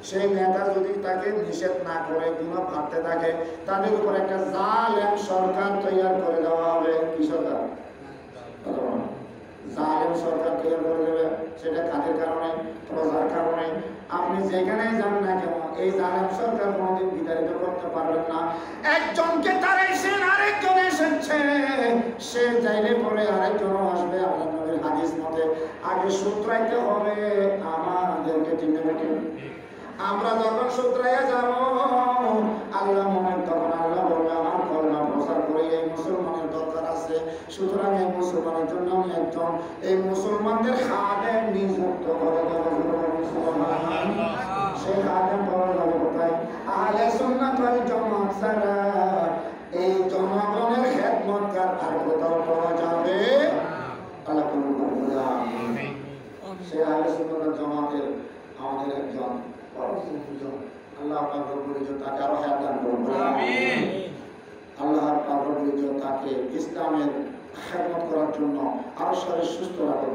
সেই নেতা যদি তাকে নিষেধ না করে কিংবা ভাবতে থাকে, তাদের উপর একটা জালেম সরকার তৈরি করে দেওয়া হবে। কি সরকার? জালেম সরকার তৈরি করে দেবে। সেটা কাদের কারণে? প্রজার কারণে। আপনি যেখানেই যান না কেন এই জালেম সরকার কোনোদিন বিতাড়িত করতে পারবেন না। একজনকে তাড়াইছেন, আরেকজন এসেছে, সে চাইলে পরে আরেকজনও আসবে। আল্লাহ নবীর হাদিস মতে আগে সূত্রাইতে হবে আমাদেরকে। ঠিক না? আমরা যখন সূত্রাইয়া যাব আল্লাহ মনে, তখন আল্লাহ বলবে আমার কলমা প্রচার করে এই মুসলমানের দরকার আছে, সুতরাং এই মুসলমানের জন্য আমি একজন এই মুসলমানদের খাদেম নিযুক্ত করে দেব। সেই খাদেম পাওয়া যাবে কোথায়? আহলে সুন্নাত ওয়াল জামাত ছাড়া এই জনগণের খেদমতগার আর কোথাও পাওয়া যাবে? আল্লাহ কবুল করুন। আমিন। সেই আহলে সুন্নাত ওয়াল জামাতের আমাদের একজন আল্লাহ তাকে আরো হায়াত দান করুন। আমিন। আল্লাহ তাকে ইসলামের খেদমত করার জন্য আরো শরীর সুস্থ রাখুন।